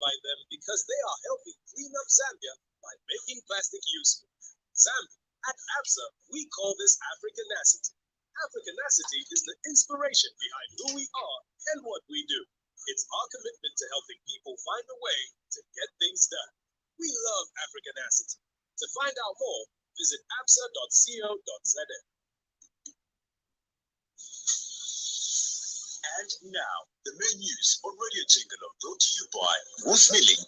by them because they are helping clean up Zambia by making plastic useful. Zambia, at ABSA, we call this Africanacity. Africanacity is the inspiration behind who we are and what we do. It's our commitment to helping people find a way to get things done. We love Africanacity. To find out more, visit absa.co.za. And now, the main news on Radio Chingalo, brought to you by Wolf Milling.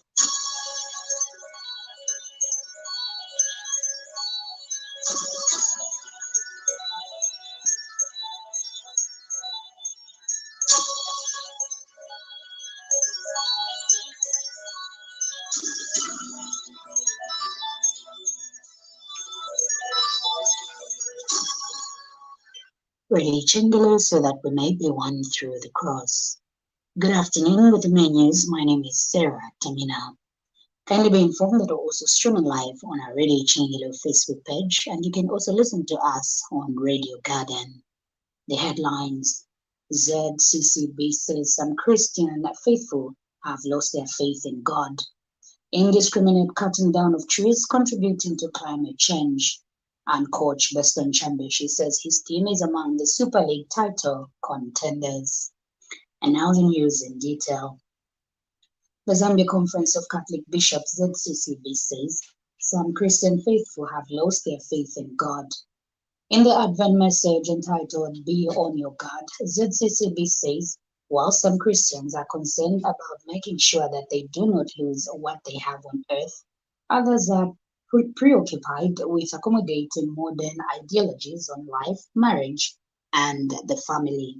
Radio Chingalo, so that we may be one through the cross. Good afternoon with the main news. My name is Sarah Tamina. Kindly be informed that we're also streaming live on our Radio Chingalo Facebook page, and you can also listen to us on Radio Garden. The headlines: ZCCB says some Christian faithful have lost their faith in God. Indiscriminate cutting down of trees contributing to climate change. And coach Beston Chambeshi says his team is among the Super League title contenders. And now the news in detail. The Zambia Conference of Catholic Bishops, ZCCB, says some Christian faithful have lost their faith in God. In the Advent message entitled Be on Your Guard, ZCCB says while some Christians are concerned about making sure that they do not lose what they have on earth, others are preoccupied with accommodating modern ideologies on life, marriage, and the family.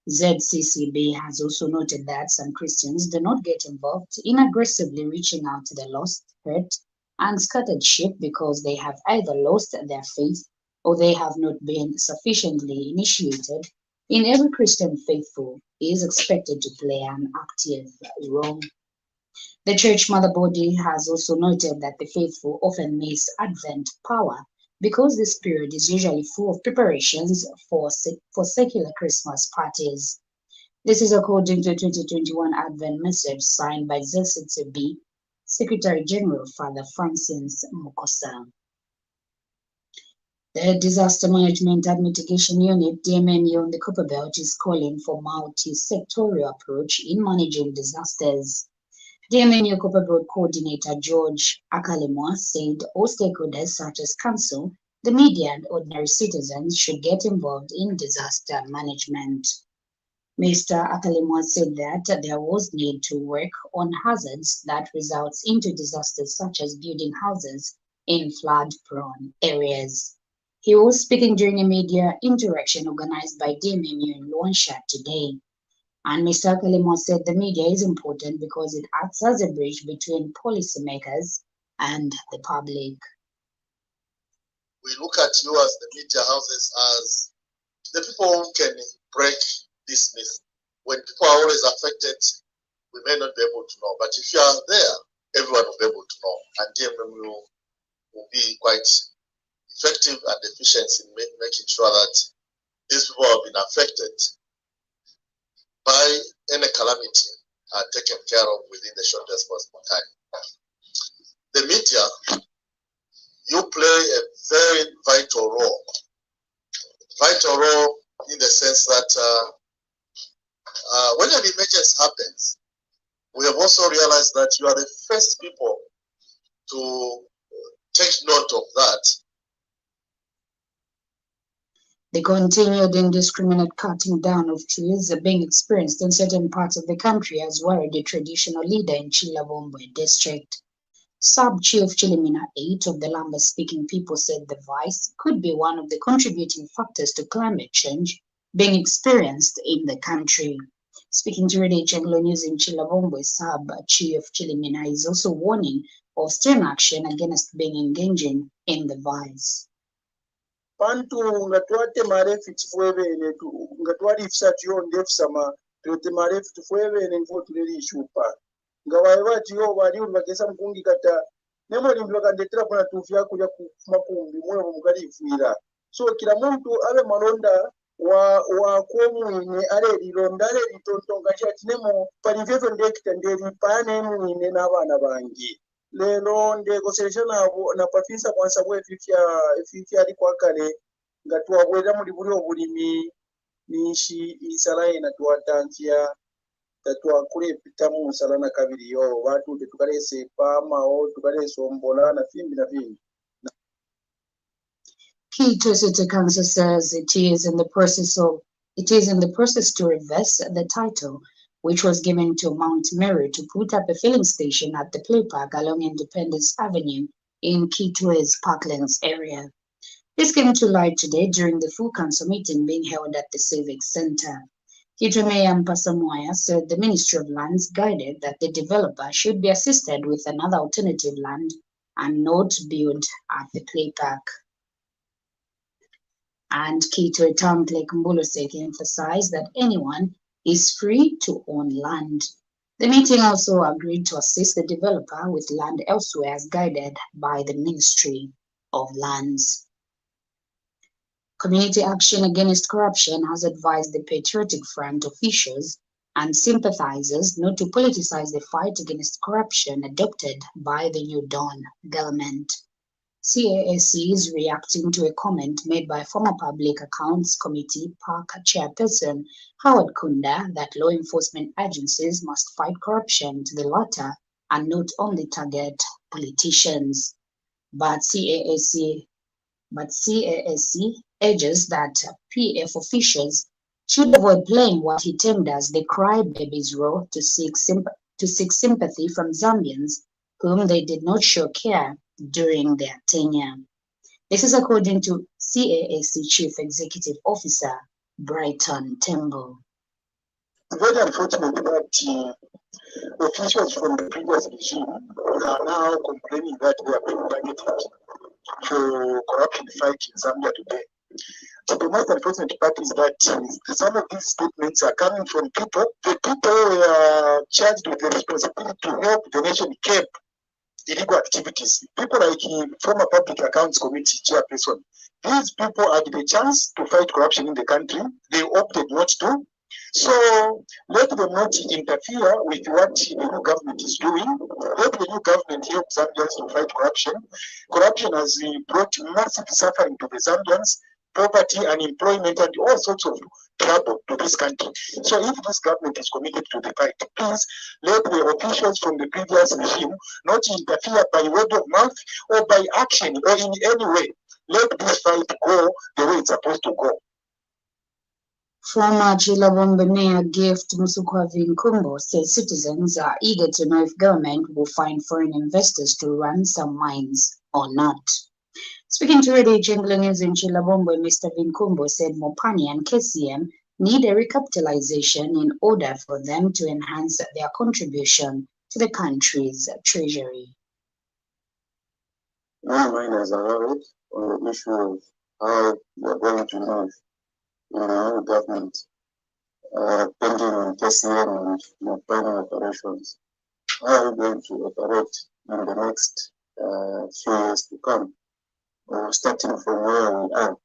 ZCCB has also noted that some Christians do not get involved in aggressively reaching out to the lost, hurt, and scattered sheep because they have either lost their faith or they have not been sufficiently initiated. In every Christian faithful is expected to play an active role. The church mother body has also noted that the faithful often miss Advent power because this period is usually full of preparations for secular Christmas parties. This is according to a 2021 Advent message signed by ZCCB Secretary General Father Francis Mukosa. The Disaster Management and Mitigation Unit, DMMU, on the Copperbelt is calling for multi-sectorial approach in managing disasters. DMMU Copperbelt Coordinator George Akalemwa said all stakeholders such as council, the media, and ordinary citizens should get involved in disaster management. Mr. Akalemwa said that there was need to work on hazards that results into disasters such as building houses in flood-prone areas. He was speaking during a media interaction organized by DMMU in Luansha today. And Mr. Akalemwa said the media is important because it acts as a bridge between policymakers and the public. We look at you as the media houses as the people who can break this myth. When people are always affected, we may not be able to know. But if you are there, everyone will be able to know. And DMMU will be quite effective and efficient in making sure that these people have been affected by any calamity are taken care of within the shortest possible time. The media, you play a very vital role. Vital role in the sense that when an emergency happens, we have also realized that you are the first people to take note of that. The continued indiscriminate cutting down of trees being experienced in certain parts of the country has worried the traditional leader in Chilavombwe district. Sub-Chief Chilimina 8 of the Lamba-speaking people said the vice could be one of the contributing factors to climate change being experienced in the country. Speaking to Radio Chingalo News in Chilavombwe, Sub-Chief Chilimina is also warning of stern action against being engaging in the vice. Pantu nga twatema tifwebene nga twalifisa tiyonde efisama twatema tifwebene nfo tuleli ishupa nga waiwa tiyo wali ulibagesa mkungi kata nemo limbaka ndetera kuna tufya kuja kumakumbi mwe mukali ifwira so kila muntu abe malonda wakwomwine alelilonda alelitontonga chatinemo palivyevo ndekita ndelipane mwine n'abana bange lero ndekoseresha nabo napafisa mwansa bwefifya ali kwakale nga twabwera muli buli obulimi nishi isala ena twatanzya tatwakule pita mu nsala na kabiri yo watu tukalese pamao tukalese ombola na fimbi na fimbi. Kito City Council says it is in the process to reverse the title which was given to Mount Mary to put up a filling station at the play park along Independence Avenue in Kito's Parklands area. This came to light today during the full council meeting being held at the Civic Center. Kito Mayor Mpasa Moya said the Ministry of Lands guided that the developer should be assisted with another alternative land and not build at the play park. And Kito Town Clerk Mbuloseki emphasized that anyone is free to own land. The meeting also agreed to assist the developer with land elsewhere as guided by the Ministry of Lands. Community Action Against Corruption has advised the Patriotic Front officials and sympathizers not to politicize the fight against corruption adopted by the New Dawn government. CAAC is reacting to a comment made by former Public Accounts Committee PAC chairperson Howard Kunda that law enforcement agencies must fight corruption to the latter and not only target politicians. But CAAC urges that PF officials should avoid playing what he termed as the crybabies role to seek sympathy from Zambians whom they did not show care during their tenure. This is according to CAAC Chief Executive Officer Brighton Tembo. Very unfortunate that officials from the previous regime are now complaining that they are being targeted for corruption fight in Zambia today. So the most unfortunate part is that some of these statements are coming from people. The people who are charged with the responsibility to help the nation curb illegal activities. People like former Public Accounts Committee chairperson. These people had the chance to fight corruption in the country. They opted not to. So let them not interfere with what the new government is doing. Let the new government help Zambians to fight corruption. Corruption has brought massive suffering to the Zambians, poverty, unemployment, and all sorts of trouble to this country. So if this government is committed to the fight, please let the officials from the previous regime not interfere by word of mouth or by action or in any way. Let this fight go the way it's supposed to go. Former Chilabombe Mayor Gift Musukwavi Nkumbo says citizens are eager to know if government will find foreign investors to run some mines or not. Speaking to Radio Jingla News in Chilabombe, Mr. Vinkumbo said Mopani and KCM need a recapitalization in order for them to enhance their contribution to the country's treasury. Many miners are worried on the issue of how they're going to move the government pending on KCM and Mopani operations. How are we going to operate in the next few years to come? Starting from where we are,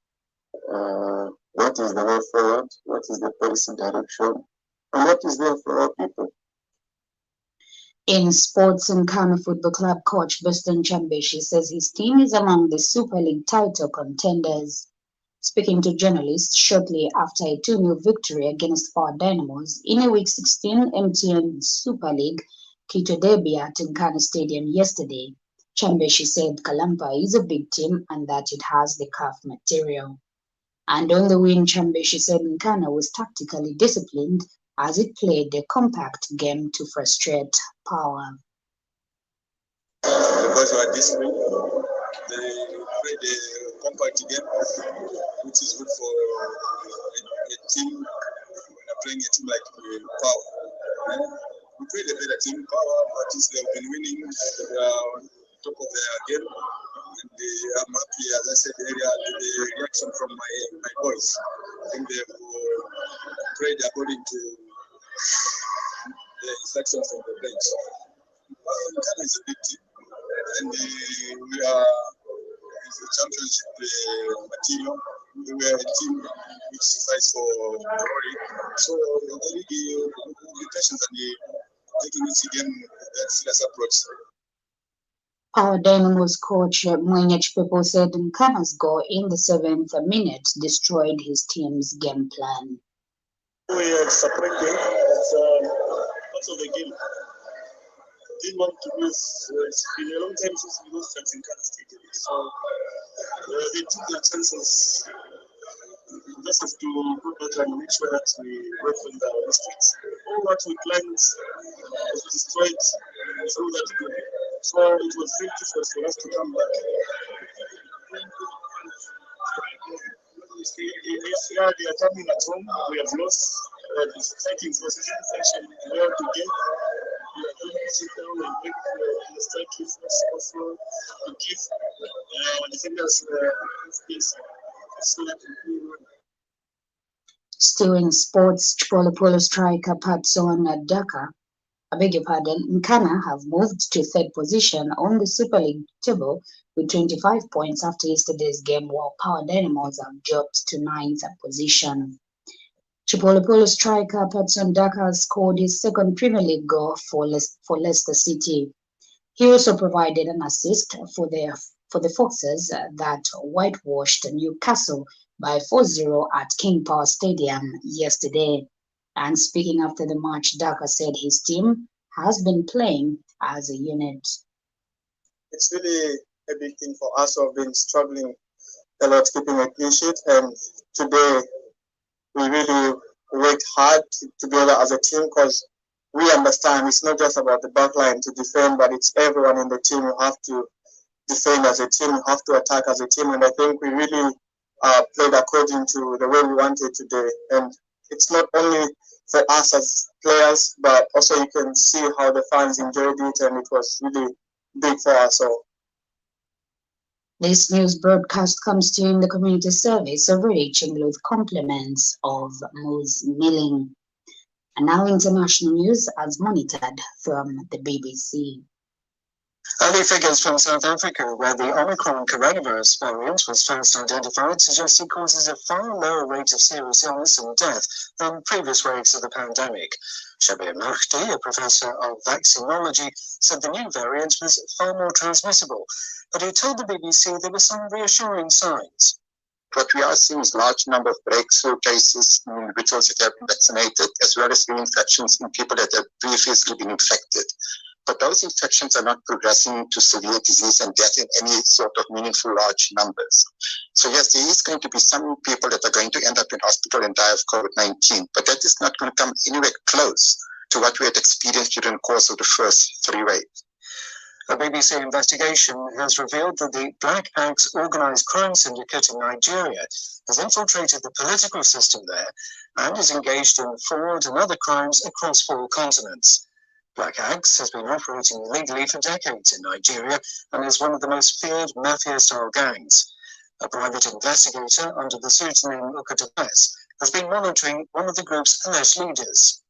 what is the way forward, what is the policy direction, and what is there for our people. In sports, Nkana Football Club coach Buston Chambeshi says his team is among the Super League title contenders. Speaking to journalists shortly after a 2-0 victory against Power Dynamos in a Week 16 MTN Super League Quito derby at Nkana Stadium yesterday, Chambeshi said Kalampa is a big team and that it has the CAF material. And on the win, Chambeshi said Nkana was tactically disciplined as it played a compact game to frustrate Power. Because we are disciplined, they played a compact game, which is good for a team when you're playing a team like Power. We played a better team, Power, but they've been winning top of their game, and I'm happy, as I said earlier, the reaction from my boys. I think they've played according to the instructions from the bench. Ghana is a big team, and we are the championship material. we were a team which fights for glory. So the league will be patient and taking each game with that serious approach. Power Dynamos coach Mwenye Chipepo said Nkana's goal in the 7th minute destroyed his team's game plan. We are disappointed. It's part of the game. Didn't want to lose. It's been a long time since we lost at Nkana Stadium. So they took their chances. Just have to go back and make sure that we work on the mistakes. All what we planned was destroyed through that game. So it was very difficult for us to come back. If they are coming at home, we have lost. Fighting for section well to get. We are going to sit down and make the strike reflex also to give defenders space so that we will. Still in sports, Chipolopolo striker Patson Daka, Nkana have moved to third position on the Super League table with 25 points after yesterday's game, while Power Dynamos have dropped to 9th position. Chipolopolo striker Patson Daka scored his second Premier League goal for Leicester City. He also provided an assist for the Foxes that whitewashed Newcastle by 4-0 at King Power Stadium yesterday. And speaking after the match, Daka said his team has been playing as a unit. It's really a big thing for us who have been struggling a lot keeping a clean sheet, and today we really worked hard together as a team because we understand it's not just about the back line to defend, but it's everyone in the team. You have to defend as a team, you have to attack as a team, and I think we really played according to the way we wanted today. And it's not only for us as players, but also you can see how the fans enjoyed it, and it was really big for us all. This news broadcast comes to you in the community service of reaching with compliments of Moose Milling. And now international news as monitored from the BBC. Early figures from South Africa, where the Omicron coronavirus variant was first identified, suggest it causes a far lower rate of serious illness and death than previous waves of the pandemic. Shabir Mahdi, a professor of vaccinology, said the new variant was far more transmissible, but he told the BBC there were some reassuring signs. What we are seeing is a large number of breakthrough cases in individuals that have been vaccinated, as well as reinfections in people that have previously been infected. But those infections are not progressing to severe disease and death in any sort of meaningful large numbers. So yes, there is going to be some people that are going to end up in hospital and die of COVID-19, but that is not going to come anywhere close to what we had experienced during the course of the first 3 waves. A BBC investigation has revealed that the Black Axe organised crime syndicate in Nigeria has infiltrated the political system there and is engaged in fraud and other crimes across 4 continents. Black Axe has been operating illegally for decades in Nigeria and is one of the most feared mafia-style gangs. A private investigator under the pseudonym Ukadabes has been monitoring one of the group's alleged leaders.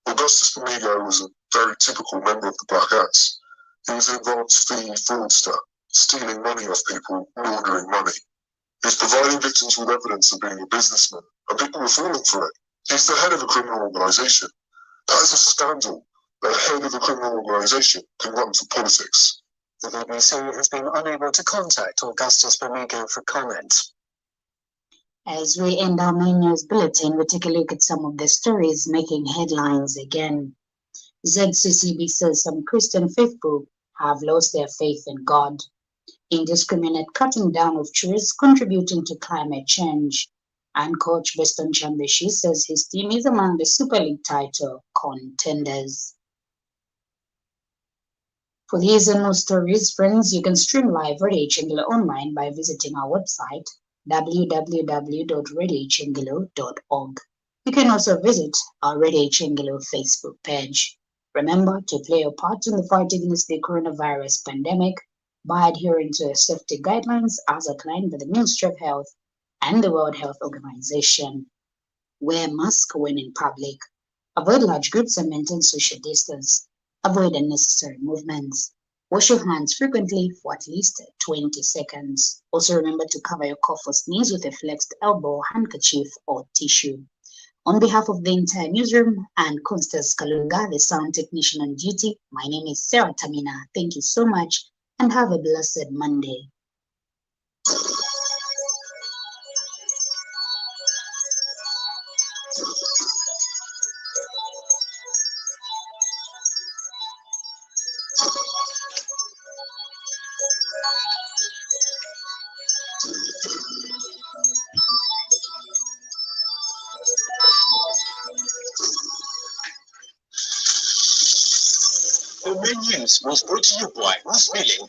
Augustus Bamigo was a very typical member of the Black Axe. He was an advanced fee fraudster, stealing money off people, laundering money. He's providing victims with evidence of being a businessman, and people were falling for it. He's the head of a criminal organisation. That is a scandal. The head of a criminal organisation can run for politics. The BBC has been unable to contact Augustus Bamigo for comment. As we end our main news bulletin, we take a look at some of the stories making headlines again. ZCCB says some Christian faithful have lost their faith in God. Indiscriminate cutting down of trees contributing to climate change. And coach Beston Chambeshi says his team is among the Super League title contenders. For these and more stories, friends, you can stream live Radio Chingilo online by visiting our website, www.radiochingilo.org. You can also visit our Radio Chingilo Facebook page. Remember to play your part in the fight against the coronavirus pandemic by adhering to safety guidelines as outlined by the Ministry of Health and the World Health Organization. Wear a mask when in public. Avoid large groups and maintain social distance. Avoid unnecessary movements. Wash your hands frequently for at least 20 seconds. Also remember to cover your cough or sneeze with a flexed elbow, handkerchief, or tissue. On behalf of the entire newsroom and Constance Kalunga, the sound technician on duty, my name is Sarah Tamina. Thank you so much and have a blessed Monday. The main news was brought to you by Who's Milling.